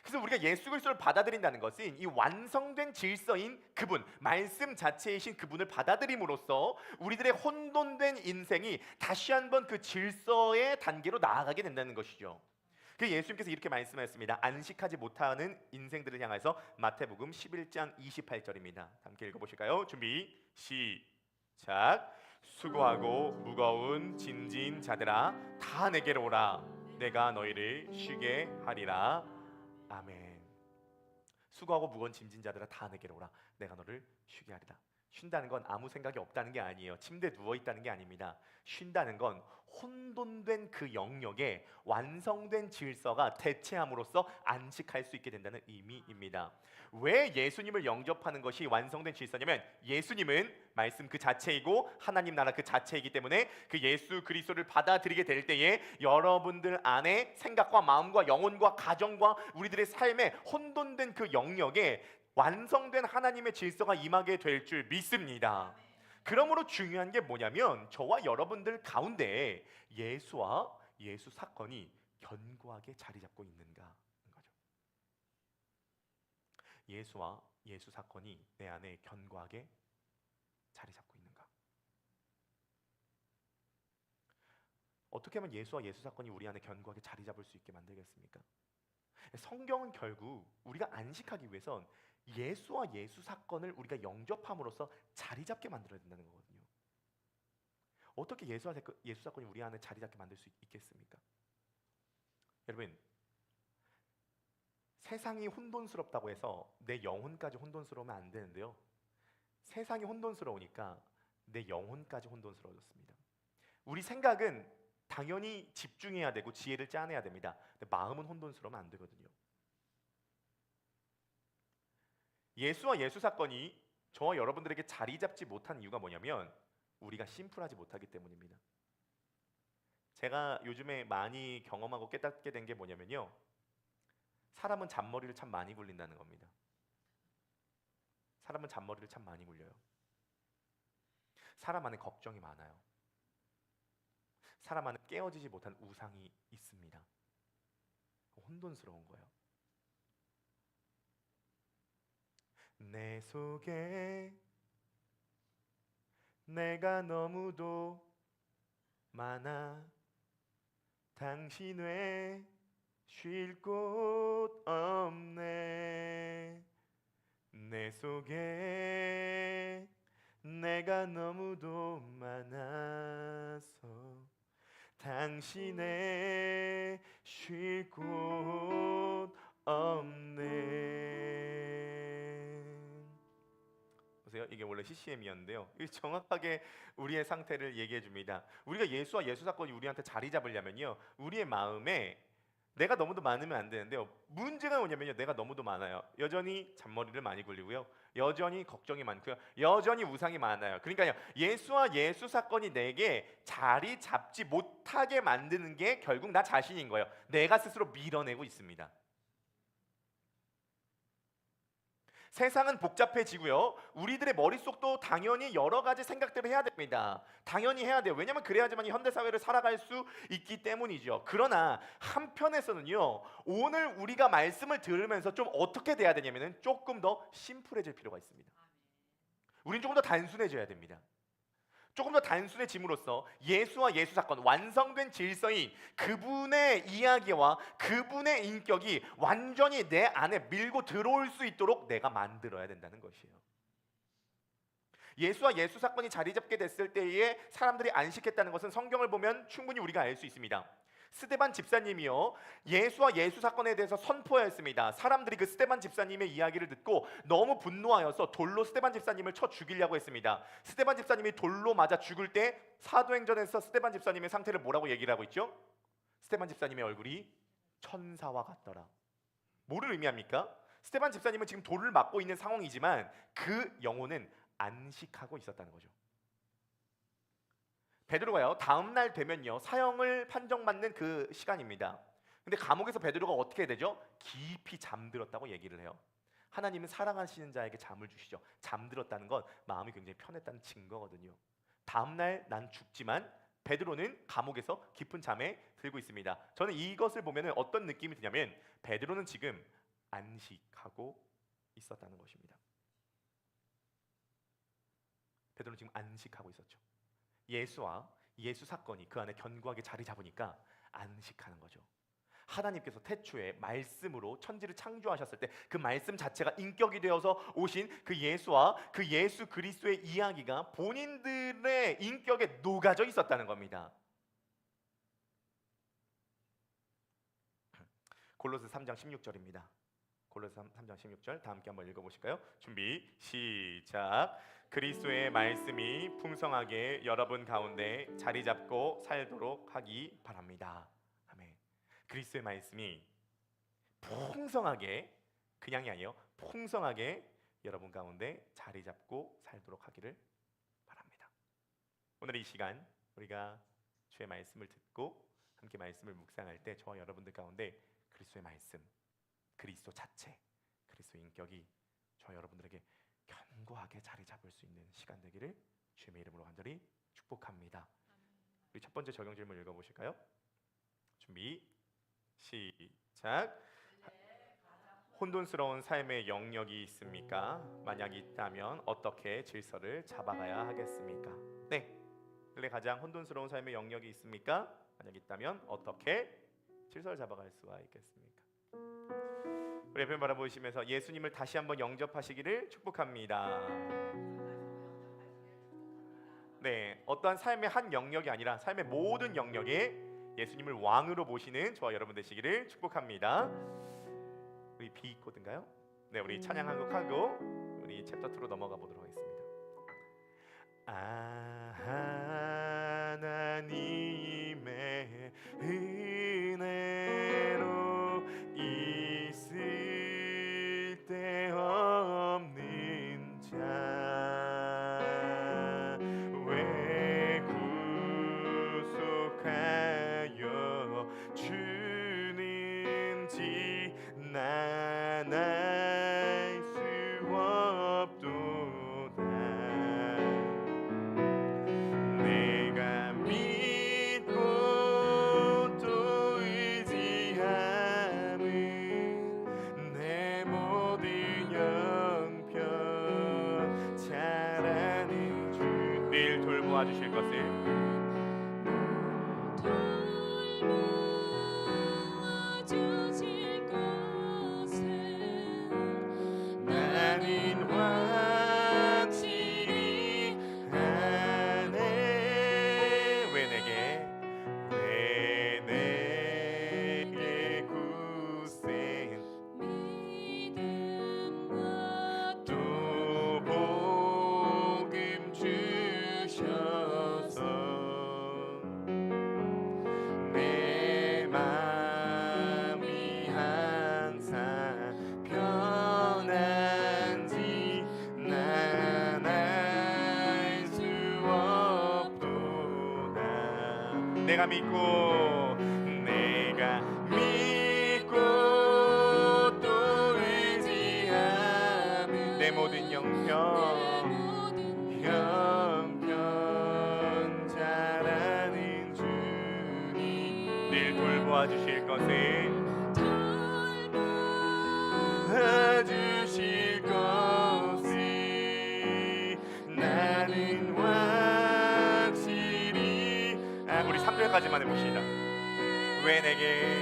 그래서 우리가 예수 그리스도를 받아들인다는 것은 이 완성된 질서인 그분, 말씀 자체이신 그분을 받아들임으로써 우리들의 혼돈된 인생이 다시 한번 그 질서의 단계로 나아가게 된다는 것이죠. 그 예수님께서 이렇게 말씀하셨습니다. 안식하지 못하는 인생들을 향해서 마태복음 11장 28절입니다. 함께 읽어보실까요? 준비 시작. 수고하고 무거운 짐진 자들아 다 내게로 오라. 내가 너희를 쉬게 하리라. 아멘. 수고하고 무거운 짐진 자들아 다 내게로 오라. 내가 너를 쉬게 하리라. 쉰다는 건 아무 생각이 없다는 게 아니에요. 침대에 누워 있다는 게 아닙니다. 쉰다는 건 혼돈된 그 영역에 완성된 질서가 대체함으로써 안식할 수 있게 된다는 의미입니다. 왜 예수님을 영접하는 것이 완성된 질서냐면 예수님은 말씀 그 자체이고 하나님 나라 그 자체이기 때문에 그 예수 그리스도를 받아들이게 될 때에 여러분들 안에 생각과 마음과 영혼과 가정과 우리들의 삶에 혼돈된 그 영역에 완성된 하나님의 질서가 임하게 될 줄 믿습니다. 그러므로 중요한 게 뭐냐면 저와 여러분들 가운데 예수와 예수 사건이 견고하게 자리 잡고 있는가인 거죠. 예수와 예수 사건이 내 안에 견고하게 자리 잡고 있는가? 어떻게 하면 예수와 예수 사건이 우리 안에 견고하게 자리 잡을 수 있게 만들겠습니까? 성경은 결국 우리가 안식하기 위해선 예수와 예수 사건을 우리가 영접함으로써 자리 잡게 만들어야 된다는 거거든요. 어떻게 예수와 예수 사건이 우리 안에 자리 잡게 만들 수 있겠습니까? 여러분, 세상이 혼돈스럽다고 해서 내 영혼까지 혼돈스러우면 안 되는데요, 세상이 혼돈스러우니까 내 영혼까지 혼돈스러워졌습니다. 우리 생각은 당연히 집중해야 되고 지혜를 짜내야 됩니다. 근데 마음은 혼돈스러우면 안 되거든요. 예수와 예수 사건이 저와 여러분들에게 자리 잡지 못한 이유가 뭐냐면 우리가 심플하지 못하기 때문입니다. 제가 요즘에 많이 경험하고 깨닫게 된 게 뭐냐면요, 사람은 잔머리를 참 많이 굴린다는 겁니다. 사람은 잔머리를 참 많이 굴려요. 사람 안에 걱정이 많아요. 사람 안에 깨어지지 못한 우상이 있습니다. 혼돈스러운 거예요. 내 속에 내가 너무도 많아 당신 외 쉴 곳 없네. 내 속에 내가 너무도 많아서 당신의 쉴 곳 없네. 보세요, 이게 원래 CCM이었는데요, 이게 정확하게 우리의 상태를 얘기해 줍니다. 우리가 예수와 예수 사건이 우리한테 자리 잡으려면요, 우리의 마음에 내가 너무도 많으면 안 되는데요, 문제가 뭐냐면요, 내가 너무도 많아요. 여전히 잔머리를 많이 굴리고요, 여전히 걱정이 많고요, 여전히 우상이 많아요. 그러니까요, 예수와 예수 사건이 내게 자리 잡지 못하게 만드는 게 결국 나 자신인 거예요. 내가 스스로 밀어내고 있습니다. 세상은 복잡해지고요, 우리들의 머릿속도 당연히 여러 가지 생각들을 해야 됩니다. 당연히 해야 돼요. 왜냐하면 그래야지만 현대사회를 살아갈 수 있기 때문이죠. 그러나 한편에서는요, 오늘 우리가 말씀을 들으면서 좀 어떻게 돼야 되냐면 조금 더 심플해질 필요가 있습니다. 우린 조금 더 단순해져야 됩니다. 조금 더 단순해짐으로써 예수와 예수 사건, 완성된 질서인 그분의 이야기와 그분의 인격이 완전히 내 안에 밀고 들어올 수 있도록 내가 만들어야 된다는 것이에요. 예수와 예수 사건이 자리 잡게 됐을 때에 사람들이 안식했다는 것은 성경을 보면 충분히 우리가 알 수 있습니다. 스데반 집사님이요, 예수와 예수 사건에 대해서 선포했습니다. 사람들이 그 스데반 집사님의 이야기를 듣고 너무 분노하여서 돌로 스데반 집사님을 쳐 죽이려고 했습니다. 스데반 집사님이 돌로 맞아 죽을 때 사도행전에서 스데반 집사님의 상태를 뭐라고 얘기를 하고 있죠? 스데반 집사님의 얼굴이 천사와 같더라. 뭐를 의미합니까? 스데반 집사님은 지금 돌을 맞고 있는 상황이지만 그 영혼은 안식하고 있었다는 거죠. 베드로가요, 다음 날 되면요 사형을 판정받는 그 시간입니다. 근데 감옥에서 베드로가 어떻게 되죠? 깊이 잠들었다고 얘기를 해요. 하나님은 사랑하시는 자에게 잠을 주시죠. 잠들었다는 건 마음이 굉장히 편했다는 증거거든요. 다음 날 난 죽지만 베드로는 감옥에서 깊은 잠에 들고 있습니다. 저는 이것을 보면 어떤 느낌이 드냐면 베드로는 지금 안식하고 있었다는 것입니다. 베드로는 지금 안식하고 있었죠. 예수와 예수 사건이 그 안에 견고하게 자리 잡으니까 안식하는 거죠. 하나님께서 태초에 말씀으로 천지를 창조하셨을 때 그 말씀 자체가 인격이 되어서 오신 그 예수와 그 예수 그리스도의 이야기가 본인들의 인격에 녹아져 있었다는 겁니다. 골로새 3장 16절입니다. 골로새 3장 16절 다 함께 한번 읽어보실까요? 준비 시작. 그리스도의 말씀이 풍성하게 여러분 가운데 자리 잡고 살도록 하기 바랍니다. 아멘. 그리스도의 말씀이 풍성하게, 그냥이 아니에요, 풍성하게 여러분 가운데 자리 잡고 살도록 하기를 바랍니다. 오늘 이 시간 우리가 주의 말씀을 듣고 함께 말씀을 묵상할 때 저와 여러분들 가운데 그리스도의 말씀, 그리스도 자체, 그리스도 인격이 저와 여러분들에게 견고하게 자리 잡을 수 있는 시간 되기를 주님의 이름으로 간절히 축복합니다. 우리 첫 번째 적용 질문 읽어보실까요? 준비 시작. 혼돈스러운 삶의 영역이 있습니까? 만약 있다면 어떻게 질서를 잡아가야 하겠습니까? 네, 원래 가장 혼돈스러운 삶의 영역이 있습니까? 만약 있다면 어떻게 질서를 잡아갈 수가 있겠습니까? 우리 옆에 바라보시면서 예수님을 다시 한번 영접하시기를 축복합니다. 네, 어떠한 삶의 한 영역이 아니라 삶의 모든 영역에 예수님을 왕으로 모시는 저와 여러분 되시기를 축복합니다. 우리 B 코드인가요? 네, 우리 찬양 한 곡 하고 우리 챕터 2로 넘어가 보도록 하겠습니다. 하나님의 은혜로 있을 데 없는 자 왜 구속하여 주는지 난 알 수 없도다. 내가 믿고 또 의지함은 내 모든 형편 잘 아는 주 늘 돌보아 주실 것을 나는 확실히 아네. 왜 내게 굳센 또 복음 주셔서 내 마음이 항상 편한지 난 알 수 없도다. 내가 믿고 또 의지하는 내 모든 형편 잘 아는 주님 늘 돌보아 주실 것을 나는 여기까지만 해봅시다. 왜 내게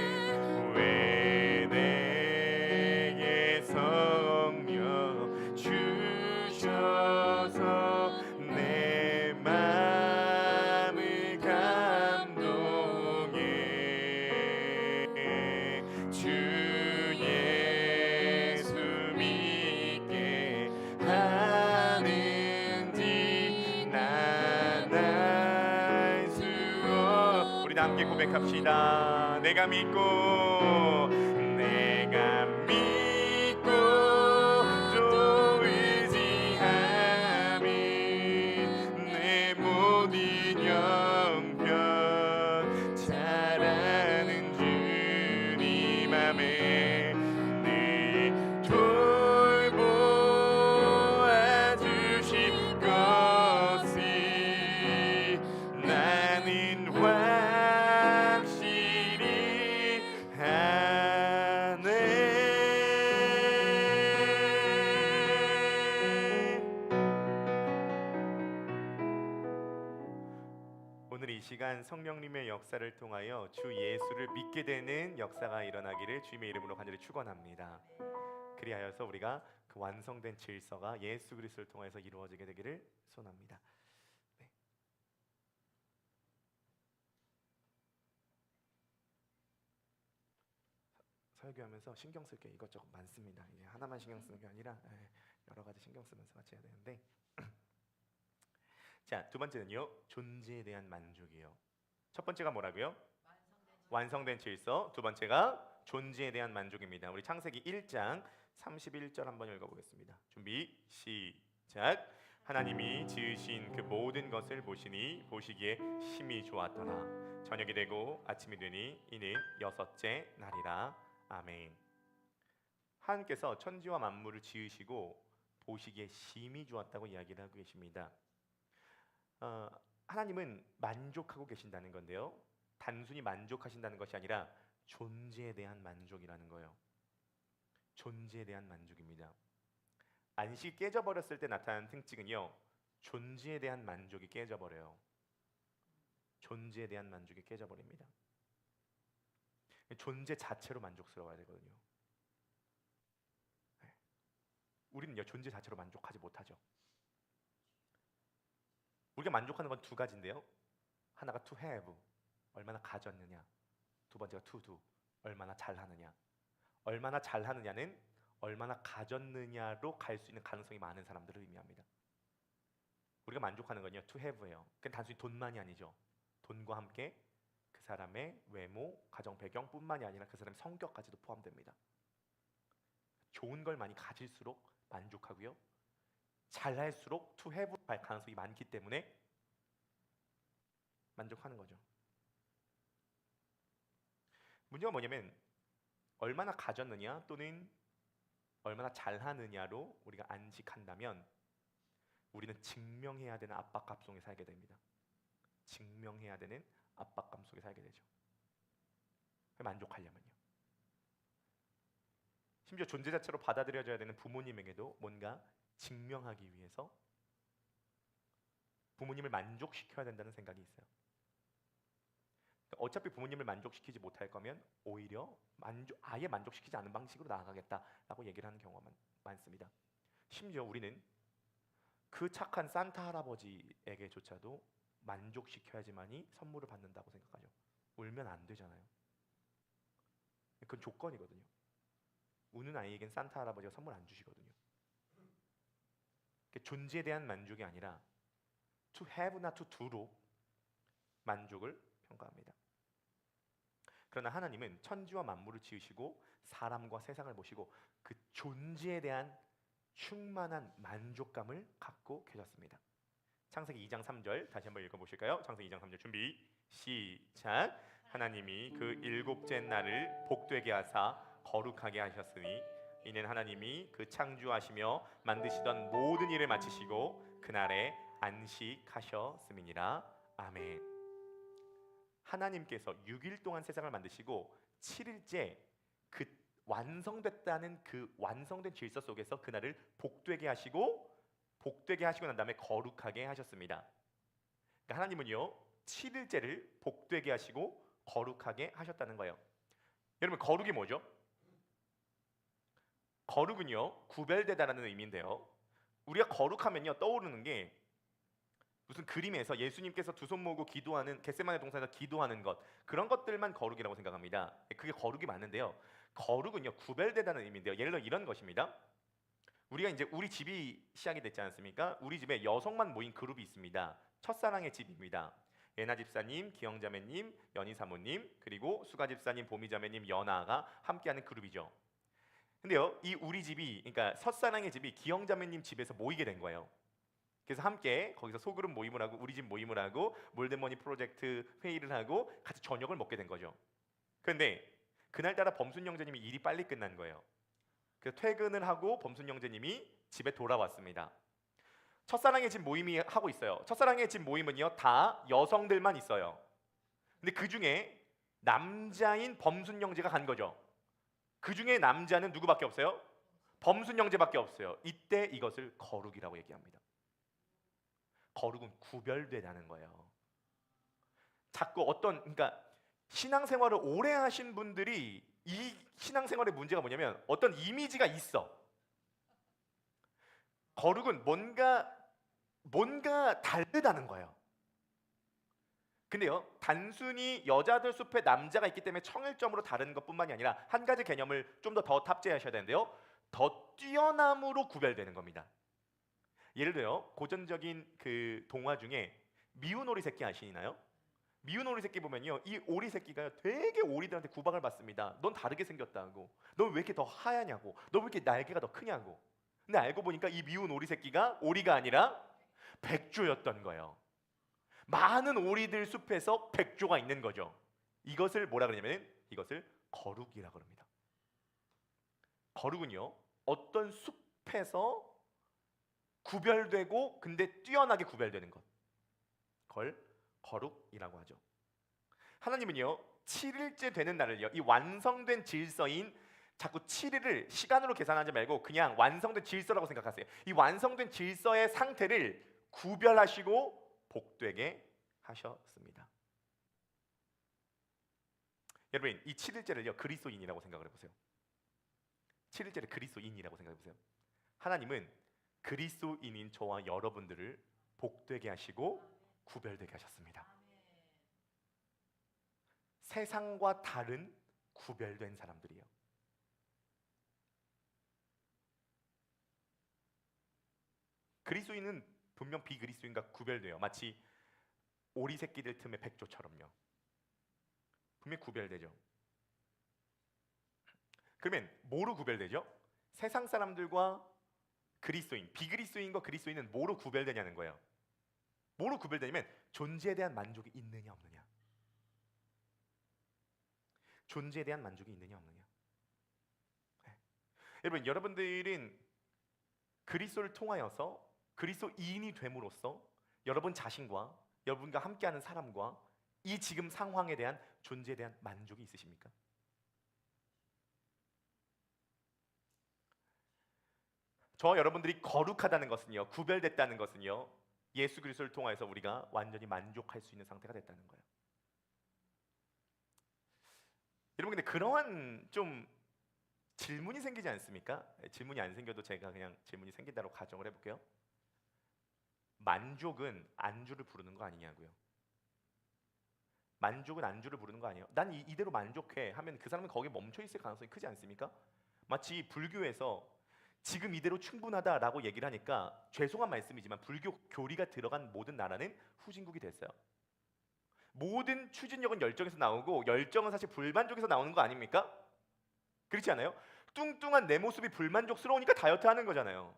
성령 주셔서 내 마음을 감동해 주 예수 믿게 하는지 난 알 수 없. 우리 함께 고백합시다. 내가 믿고 또 의지함이 내 모든 영변 잘 아는 주님 맘에 늘 돌보아 주실 것을 나는 확실히 아네. 오늘 이 시간 성령님의 역사를 통하여 주 예수를 믿게 되는 역사가 일어나기를 주님의 이름으로 간절히 축원합니다. 그리하여서 우리가 그 완성된 질서가 예수 그리스도를 통해서 이루어지게 되기를 소원합니다. 네. 설교하면서 신경 쓸 게 이것저것 많습니다. 이게 하나만 신경 쓰는 게 아니라 여러 가지 신경 쓰면서 같이 해야 되는데 자, 두 번째는요. 존재에 대한 만족이에요. 첫 번째가 뭐라고요? 완성된 질서. 두 번째가 존재에 대한 만족입니다. 우리 창세기 1장 31절 한번 읽어보겠습니다. 준비 시작. 하나님이 지으신 그 모든 것을 보시니 보시기에 심히 좋았더라. 저녁이 되고 아침이 되니 이는 여섯째 날이라. 아멘. 하나님께서 천지와 만물을 지으시고 보시기에 심히 좋았다고 이야기를 하고 계십니다. 하나님은 만족하고 계신다는 건데요. 단순히 만족하신다는 것이 아니라 존재에 대한 만족이라는 거예요. 존재에 대한 만족입니다. 안식이 깨져버렸을 때 나타나는 특징은요. 존재에 대한 만족이 깨져버려요. 존재에 대한 만족이 깨져버립니다. 존재 자체로 만족스러워야 되거든요. 우리는요 존재 자체로 만족하지 못하죠. 우리가 만족하는 건 두 가지인데요. 하나가 to have, 얼마나 가졌느냐. 두 번째가 to do, 얼마나 잘하느냐. 얼마나 잘하느냐는 얼마나 가졌느냐로 갈 수 있는 가능성이 많은 사람들을 의미합니다. 우리가 만족하는 건요 to have예요. 그건 단순히 돈만이 아니죠. 돈과 함께 그 사람의 외모, 가정 배경뿐만이 아니라 그 사람의 성격까지도 포함됩니다. 좋은 걸 많이 가질수록 만족하고요. 잘할수록 to have 할 가능성이 많기 때문에 만족하는 거죠. 문제가 뭐냐면 얼마나 가졌느냐 또는 얼마나 잘하느냐로 우리가 안식한다면 우리는 증명해야 되는 압박감 속에 살게 됩니다. 증명해야 되는 압박감 속에 살게 되죠. 만족하려면요. 심지어 존재 자체로 받아들여져야 되는 부모님에게도 뭔가 증명하기 위해서 부모님을 만족시켜야 된다는 생각이 있어요. 어차피 부모님을 만족시키지 못할 거면 오히려 아예 만족시키지 않은 방식으로 나아가겠다라고 얘기를 하는 경우가 많습니다. 심지어 우리는 그 착한 산타 할아버지에게조차도 만족시켜야지만이 선물을 받는다고 생각하죠. 울면 안 되잖아요. 그건 조건이거든요. 우는 아이에겐 산타 할아버지가 선물 안 주시거든요. 존재에 대한 만족이 아니라 to have나 to do로 만족을 평가합니다. 그러나 하나님은 천지와 만물을 지으시고 사람과 세상을 보시고 그 존재에 대한 충만한 만족감을 갖고 계셨습니다. 창세기 2장 3절 다시 한번 읽어보실까요? 창세기 2장 3절 준비 시작. 하나님이 그 일곱째 날을 복되게 하사 거룩하게 하셨으니 이는 하나님이 그 창조하시며 만드시던 모든 일을 마치시고 그날에 안식하셨음이니라. 아멘. 하나님께서 6일 동안 세상을 만드시고 7일째 그 완성됐다는 그 완성된 질서 속에서 그날을 복되게 하시고 난 다음에 거룩하게 하셨습니다. 그러니까 하나님은요 7일째를 복되게 하시고 거룩하게 하셨다는 거예요. 여러분, 거룩이 뭐죠? 거룩은요, 구별되다라는 의미인데요. 우리가 거룩하면요, 떠오르는 게 무슨 그림에서 예수님께서 두 손 모으고 기도하는 겟세마네 동산에서 기도하는 것, 그런 것들만 거룩이라고 생각합니다. 그게 거룩이 맞는데요. 거룩은요, 구별되다는 의미인데요. 예를 들어 이런 것입니다. 우리가 이제 우리 집이 시작이 됐지 않습니까? 우리 집에 여성만 모인 그룹이 있습니다. 첫사랑의 집입니다. 예나 집사님, 기영자매님, 연희 사모님, 그리고 수가 집사님, 보미 자매님, 연아가 함께하는 그룹이죠. 근데요, 이 우리 집이, 그러니까 첫사랑의 집이 기영자매님 집에서 모이게 된 거예요. 그래서 함께 거기서 소그룹 모임을 하고 우리 집 모임을 하고 몰드머니 프로젝트 회의를 하고 같이 저녁을 먹게 된 거죠. 그런데 그날따라 범순 형제님이 일이 빨리 끝난 거예요. 그래서 퇴근을 하고 범순 형제님이 집에 돌아왔습니다. 첫사랑의 집 모임이 하고 있어요. 첫사랑의 집 모임은요, 다 여성들만 있어요. 근데 그 중에 남자인 범순 형제가 간 거죠. 그 중에 남자는 누구밖에 없어요? 범순 형제밖에 없어요. 이때 이것을 거룩이라고 얘기합니다. 거룩은 구별되다는 거예요. 자꾸 그러니까 신앙생활을 오래 하신 분들이 이 신앙생활의 문제가 뭐냐면 어떤 이미지가 있어. 거룩은 뭔가 다르다는 거예요. 근데요, 단순히 여자들 숲에 남자가 있기 때문에 청일점으로 다른 것뿐만이 아니라 한 가지 개념을 좀 더 탑재하셔야 되는데요, 더 뛰어남으로 구별되는 겁니다. 예를 들어 고전적인 그 동화 중에 미운 오리 새끼 아시나요? 미운 오리 새끼 보면요, 이 오리 새끼가 되게 오리들한테 구박을 받습니다. 넌 다르게 생겼다고, 넌 왜 이렇게 더 하얗냐고, 넌 왜 이렇게 날개가 더 크냐고. 근데 알고 보니까 이 미운 오리 새끼가 오리가 아니라 백조였던 거예요. 많은 오리들 숲에서 백조가 있는 거죠. 이것을 뭐라 그러냐면 이것을 거룩이라 그럽니다. 거룩은요, 어떤 숲에서 구별되고 근데 뛰어나게 구별되는 것, 그걸 거룩이라고 하죠. 하나님은요, 7일째 되는 날을요, 이 완성된 질서인, 자꾸 7일을 시간으로 계산하지 말고 그냥 완성된 질서라고 생각하세요. 이 완성된 질서의 상태를 구별하시고 복되게 하셨습니다. 여러분, 이 7일째를요 그리스도인이라고 생각을 해보세요. 7일째를 그리스도인이라고 생각해보세요. 하나님은 그리스도인인 저와 여러분들을 복되게 하시고 구별되게 하셨습니다. 세상과 다른 구별된 사람들이요. 그리스도인은 분명 비그리스도인과 구별돼요. 마치 오리 새끼들 틈에 백조처럼요. 분명 구별되죠. 그러면 뭐로 구별되죠? 세상 사람들과 그리스도인, 비그리스도인과 그리스도인은 뭐로 구별되냐는 거예요. 뭐로 구별되냐면 존재에 대한 만족이 있느냐 없느냐. 존재에 대한 만족이 있느냐 없느냐. 네. 여러분, 여러분들은 그리스도를 통하여서 그리스도인이 됨으로써 여러분 자신과 여러분과 함께하는 사람과 이 지금 상황에 대한 존재에 대한 만족이 있으십니까? 저와 여러분들이 거룩하다는 것은요, 구별됐다는 것은요, 예수 그리스도를 통해서 우리가 완전히 만족할 수 있는 상태가 됐다는 거예요. 여러분, 근데 그러한 좀 질문이 생기지 않습니까? 질문이 안 생겨도 제가 그냥 질문이 생긴다고 가정을 해볼게요. 만족은 안주를 부르는 거 아니냐고요. 만족은 안주를 부르는 거 아니에요. 난 이대로 만족해 하면 그 사람은 거기에 멈춰 있을 가능성이 크지 않습니까? 마치 불교에서 지금 이대로 충분하다라고 얘기를 하니까 죄송한 말씀이지만 불교 교리가 들어간 모든 나라는 후진국이 됐어요. 모든 추진력은 열정에서 나오고 열정은 사실 불만족에서 나오는 거 아닙니까? 그렇지 않아요? 뚱뚱한 내 모습이 불만족스러우니까 다이어트 하는 거잖아요.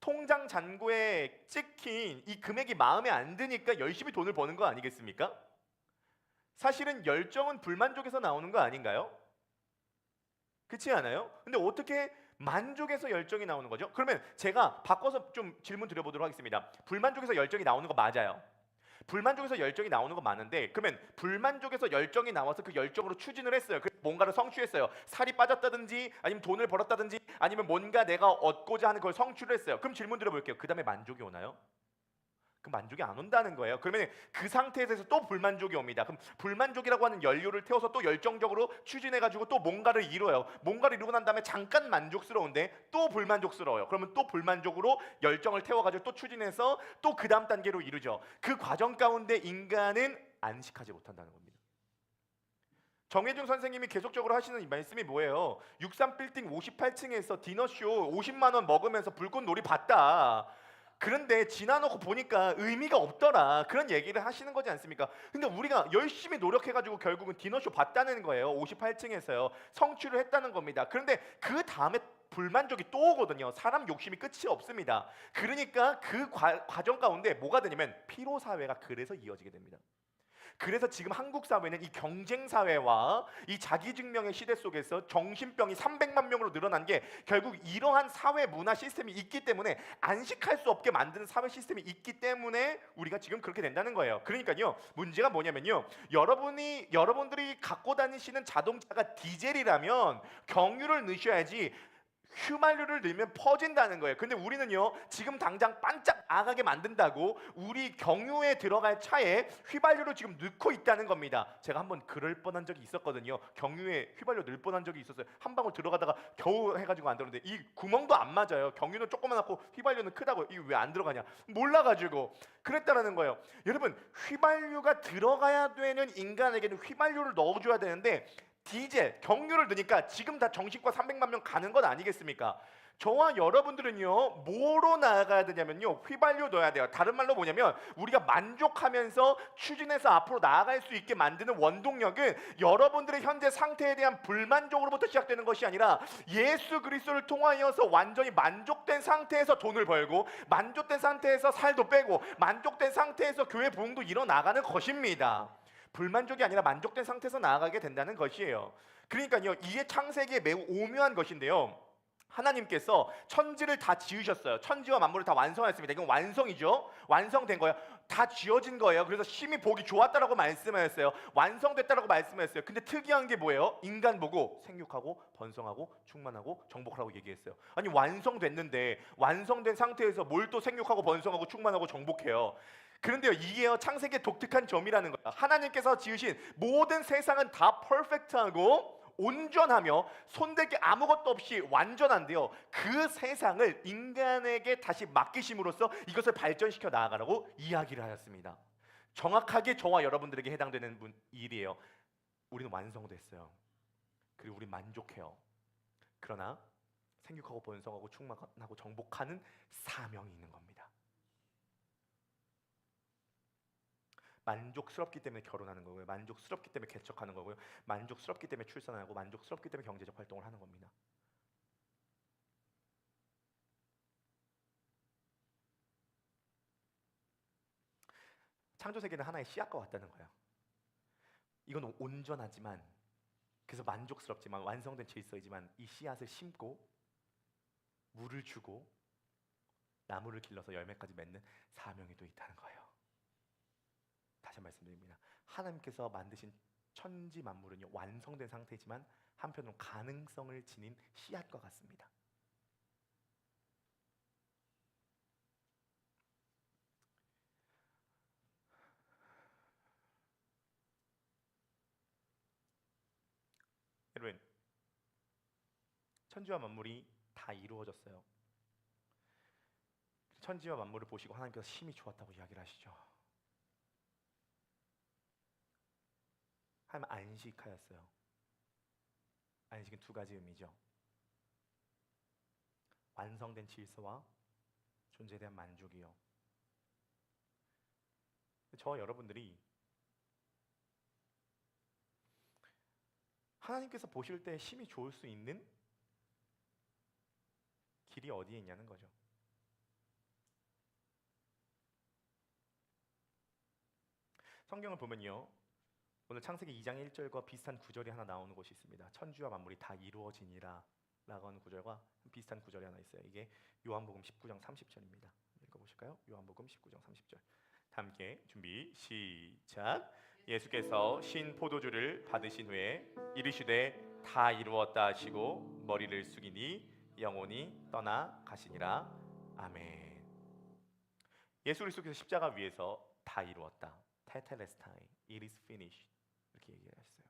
통장 잔고에 찍힌 이 금액이 마음에 안 드니까 열심히 돈을 버는 거 아니겠습니까? 사실은 열정은 불만족에서 나오는 거 아닌가요? 그렇지 않아요? 근데 어떻게 만족에서 열정이 나오는 거죠? 그러면 제가 바꿔서 좀 질문 드려보도록 하겠습니다. 불만족에서 열정이 나오는 거 맞아요. 불만족에서 열정이 나오는 거 맞는데, 그러면 불만족에서 열정이 나와서 그 열정으로 추진을 했어요. 뭔가를 성취했어요. 살이 빠졌다든지 아니면 돈을 벌었다든지 아니면 뭔가 내가 얻고자 하는 걸 성취를 했어요. 그럼 질문 드려볼게요. 그 다음에 만족이 오나요? 그 만족이 안 온다는 거예요. 그러면 그 상태에서 또 불만족이 옵니다. 그럼 불만족이라고 하는 연료를 태워서 또 열정적으로 추진해가지고 또 뭔가를 이뤄요. 뭔가를 이루고 난 다음에 잠깐 만족스러운데 또 불만족스러워요. 그러면 또 불만족으로 열정을 태워가지고 또 추진해서 또 그 다음 단계로 이루죠. 그 과정 가운데 인간은 안식하지 못한다는 겁니다. 정혜중 선생님이 계속적으로 하시는 이 말씀이 뭐예요? 63빌딩 58층에서 디너쇼 50만 원 먹으면서 불꽃놀이 봤다. 그런데 지나놓고 보니까 의미가 없더라. 그런 얘기를 하시는 거지 않습니까? 근데 우리가 열심히 노력해가지고 결국은 디너쇼 봤다는 거예요. 58층에서요. 성취를 했다는 겁니다. 그런데 그 다음에 불만족이 또 오거든요. 사람 욕심이 끝이 없습니다. 그러니까 그 과정 가운데 뭐가 되냐면 피로사회가 그래서 이어지게 됩니다. 그래서 지금 한국 사회는 이 경쟁 사회와 이 자기 증명의 시대 속에서 정신병이 300만 명으로 늘어난 게 결국 이러한 사회 문화 시스템이 있기 때문에 안식할 수 없게 만드는 사회 시스템이 있기 때문에 우리가 지금 그렇게 된다는 거예요. 그러니까요. 문제가 뭐냐면요. 여러분들이 갖고 다니시는 자동차가 디젤이라면 경유를 넣으셔야지 휘발유를 넣으면 퍼진다는 거예요. 근데 우리는요 지금 당장 반짝 나가게 만든다고 우리 경유에 들어갈 차에 휘발유를 지금 넣고 있다는 겁니다. 제가 한번 그럴 뻔한 적이 있었거든요. 경유에 휘발유 넣을 뻔한 적이 있었어요. 한 방울 들어가다가 겨우 해가지고 안 들었는데 이 구멍도 안 맞아요. 경유는 조그만하고 휘발유는 크다고. 이게 왜 안 들어가냐 몰라가지고 그랬다라는 거예요. 여러분 휘발유가 들어가야 되는 인간에게는 휘발유를 넣어줘야 되는데 디젤, 경유를 넣으니까 지금 다 정신과 300만 명 가는 것 아니겠습니까? 저와 여러분들은요 뭐로 나아가야 되냐면요 휘발유 넣어야 돼요. 다른 말로 뭐냐면 우리가 만족하면서 추진해서 앞으로 나아갈 수 있게 만드는 원동력은 여러분들의 현재 상태에 대한 불만족으로부터 시작되는 것이 아니라 예수 그리스도를 통하여서 완전히 만족된 상태에서 돈을 벌고 만족된 상태에서 살도 빼고 만족된 상태에서 교회 부흥도 일어나가는 것입니다. 불만족이 아니라 만족된 상태에서 나아가게 된다는 것이에요. 그러니까요 이게 창세기에 매우 오묘한 것인데요, 하나님께서 천지를 다 지으셨어요. 천지와 만물을 다 완성했습니다. 이건 완성이죠. 완성된 거예요. 다 지어진 거예요. 그래서 심히 보기 좋았다라고 말씀하셨어요. 완성됐다라고 말씀하셨어요. 근데 특이한 게 뭐예요? 인간 보고 생육하고 번성하고 충만하고 정복하라고 얘기했어요. 아니 완성됐는데 완성된 상태에서 뭘 또 생육하고 번성하고 충만하고 정복해요? 그런데요 이게요 창세기의 독특한 점이라는 거예요. 하나님께서 지으신 모든 세상은 다 퍼펙트하고 온전하며 손댈 게 아무것도 없이 완전한데요 그 세상을 인간에게 다시 맡기심으로써 이것을 발전시켜 나아가라고 이야기를 하였습니다. 정확하게 저와 여러분들에게 해당되는 일이에요. 우리는 완성됐어요. 그리고 우리 만족해요. 그러나 생육하고 번성하고 충만하고 정복하는 사명이 있는 겁니다. 만족스럽기 때문에 결혼하는 거고요. 만족스럽기 때문에 개척하는 거고요. 만족스럽기 때문에 출산하고 만족스럽기 때문에 경제적 활동을 하는 겁니다. 창조세계는 하나의 씨앗과 같다는 거예요. 이건 온전하지만 그래서 만족스럽지만 완성된 질서이지만 이 씨앗을 심고 물을 주고 나무를 길러서 열매까지 맺는 사명이 또 있다는 거예요. 다시 말씀드립니다. 하나님께서 만드신 천지 만물은요 완성된 상태지만 한편으로 가능성을 지닌 씨앗과 같습니다. 여러분 천지와 만물이 다 이루어졌어요. 천지와 만물을 보시고 하나님께서 심히 좋았다고 이야기를 하시죠. 하나님 안식하였어요. 안식은 두 가지 의미죠. 완성된 질서와 존재에 대한 만족이요. 저와 여러분들이 하나님께서 보실 때 심히 좋을 수 있는 길이 어디에 있냐는 거죠. 성경을 보면요 오늘 창세기 2장 1절과 비슷한 구절이 하나 나오는 곳이 있습니다. 천지와 만물이 다 이루어지니라 라고 하는 구절과 비슷한 구절이 하나 있어요. 이게 요한복음 19장 30절입니다. 읽어보실까요? 요한복음 19장 30절 다 함께 준비 시작. 예수께서 신 포도주를 받으신 후에 이르시되 다 이루었다 하시고 머리를 숙이니 영혼이 떠나 가시니라. 아멘. 예수 그리스도께서 십자가 위에서 다 이루었다. 테텔레스타이, it is finished 이렇게 얘기하셨어요.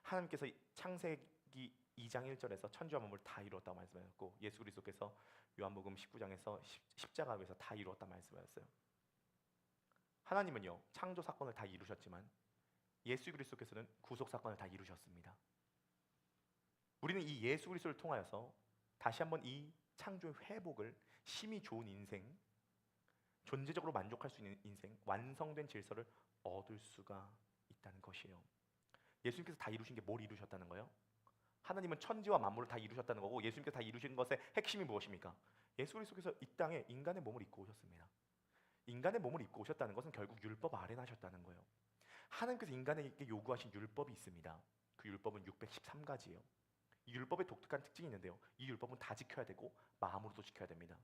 하나님께서 창세기 2장 1절에서 천지와 만물을 다 이루었다고 말씀하셨고, 예수 그리스도께서 요한복음 19장에서 십자가 위에서 다 이루었다 말씀하셨어요. 하나님은요 창조 사건을 다 이루셨지만 예수 그리스도께서는 구속 사건을 다 이루셨습니다. 우리는 이 예수 그리스도를 통하여서 다시 한번 이 창조의 회복을, 심히 좋은 인생, 존재적으로 만족할 수 있는 인생, 완성된 질서를 얻을 수가 있다는 것이에요. 예수님께서 다 이루신 게 뭘 이루셨다는 거예요? 하나님은 천지와 만물을 다 이루셨다는 거고, 예수님께서 다 이루신 것의 핵심이 무엇입니까? 예수 그리스도께서 이 땅에 인간의 몸을 입고 오셨습니다. 인간의 몸을 입고 오셨다는 것은 결국 율법 아래에 하셨다는 거예요. 하나님께서 인간에게 요구하신 율법이 있습니다. 그 율법은 613가지예요. 이 율법의 독특한 특징이 있는데요, 이 율법은 다 지켜야 되고 마음으로도 지켜야 됩니다.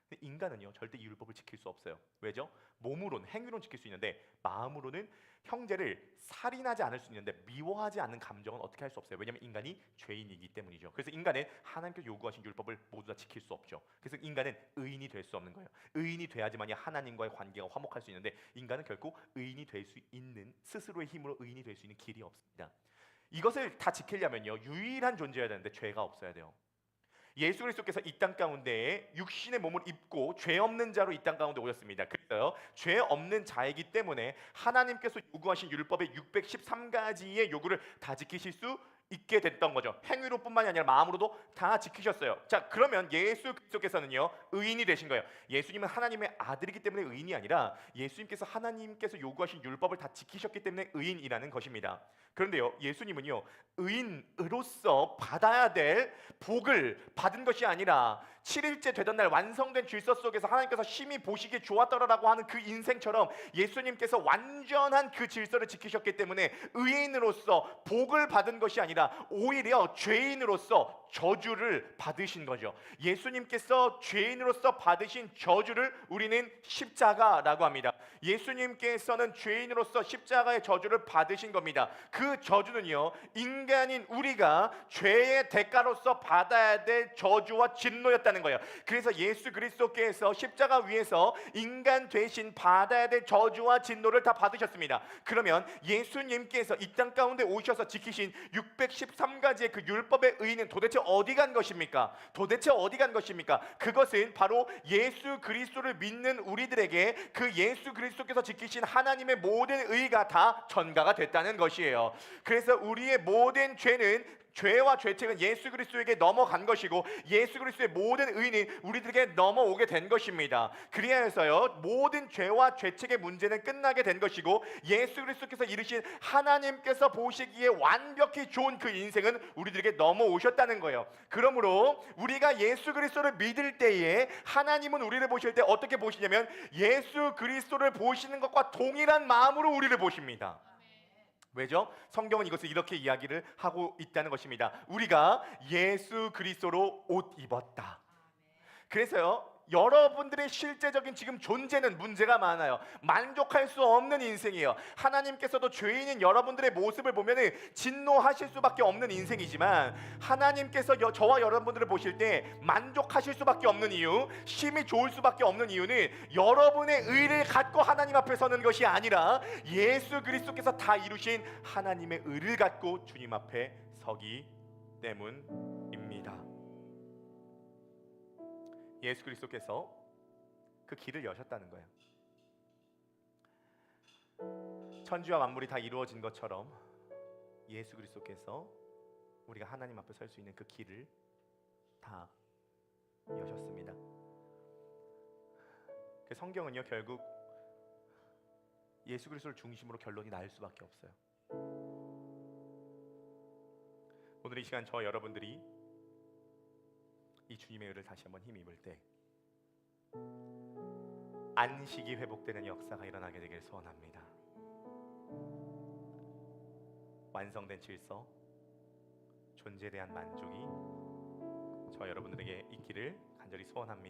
근데 인간은요 절대 이 율법을 지킬 수 없어요. 왜죠? 몸으로는, 행위로는 지킬 수 있는데 마음으로는 형제를 살인하지 않을 수 있는데 미워하지 않는 감정은 어떻게 할 수 없어요. 왜냐하면 인간이 죄인이기 때문이죠. 그래서 인간은 하나님께서 요구하신 율법을 모두 다 지킬 수 없죠. 그래서 인간은 의인이 될 수 없는 거예요. 의인이 돼야지만이 하나님과의 관계가 화목할 수 있는데, 인간은 결코 의인이 될 수 있는, 스스로의 힘으로 의인이 될 수 있는 길이 없습니다. 이것을 다 지키려면요 유일한 존재여야 되는데 죄가 없어야 돼요. 예수 그리스도께서 이 땅 가운데에 육신의 몸을 입고 죄 없는 자로 이 땅 가운데 오셨습니다. 그래서요 죄 없는 자이기 때문에 하나님께서 요구하신 율법의 613가지의 요구를 다 지키실 수 있게 됐던 거죠. 행위로뿐만이 아니라 마음으로도 다 지키셨어요. 자, 그러면 예수 그리스도께서는요 의인이 되신 거예요. 예수님은 하나님의 아들이기 때문에 의인이 아니라 예수님께서 하나님께서 요구하신 율법을 다 지키셨기 때문에 의인이라는 것입니다. 그런데요 예수님은요 의인으로서 받아야 될 복을 받은 것이 아니라 7일째 되던 날 완성된 질서 속에서 하나님께서 심히 보시기에 좋았더라라고 하는 그 인생처럼 예수님께서 완전한 그 질서를 지키셨기 때문에 의인으로서 복을 받은 것이 아니라 오히려 죄인으로서 저주를 받으신 거죠. 예수님께서 죄인으로서 받으신 저주를 우리는 십자가라고 합니다. 예수님께서는 죄인으로서 십자가의 저주를 받으신 겁니다. 그 저주는요 인간인 우리가 죄의 대가로서 받아야 될 저주와 진노였다는 거예요. 그래서 예수 그리스도께서 십자가 위에서 인간 대신 받아야 될 저주와 진노를 다 받으셨습니다. 그러면 예수님께서 이 땅 가운데 오셔서 지키신 613가지의 그 율법의 의의는 도대체 어디 간 것입니까? 도대체 어디 간 것입니까? 그것은 바로 예수 그리스도를 믿는 우리들에게 그 예수 그리스도께서 지키신 하나님의 모든 의가 다 전가가 됐다는 것이에요. 그래서 우리의 모든 죄와 죄책은 예수 그리스도에게 넘어간 것이고, 예수 그리스도의 모든 의는 우리들에게 넘어오게 된 것입니다. 그리하여서요 모든 죄와 죄책의 문제는 끝나게 된 것이고, 예수 그리스도께서 이루신 하나님께서 보시기에 완벽히 좋은 그 인생은 우리들에게 넘어오셨다는 거예요. 그러므로 우리가 예수 그리스도를 믿을 때에 하나님은 우리를 보실 때 어떻게 보시냐면 예수 그리스도를 보시는 것과 동일한 마음으로 우리를 보십니다. 왜죠? 성경은 이것을 이렇게 이야기를 하고 있다는 것입니다. 우리가 예수 그리스도로 옷 입었다. 그래서요 여러분들의 실제적인 지금 존재는 문제가 많아요. 만족할 수 없는 인생이에요. 하나님께서도 죄인인 여러분들의 모습을 보면은 진노하실 수밖에 없는 인생이지만, 하나님께서 저와 여러분들을 보실 때 만족하실 수밖에 없는 이유, 심히 좋을 수밖에 없는 이유는 여러분의 의를 갖고 하나님 앞에 서는 것이 아니라 예수 그리스도께서 다 이루신 하나님의 의를 갖고 주님 앞에 서기 때문입니다. 예수 그리스도께서 그 길을 여셨다는 거예요. 천지와 만물이 다 이루어진 것처럼 예수 그리스도께서 우리가 하나님 앞에 설 수 있는 그 길을 다 여셨습니다. 그 성경은요 결국 예수 그리스도를 중심으로 결론이 날 수밖에 없어요. 오늘 이 시간 저와 여러분들이 이 주님의 의를 다시 한번 힘입을 때 안식이 회복되는 역사가 일어나게 되길 소원합니다. 완성된 질서, 존재에 대한 만족이 저 여러분들에게 있기를 간절히 소원합니다.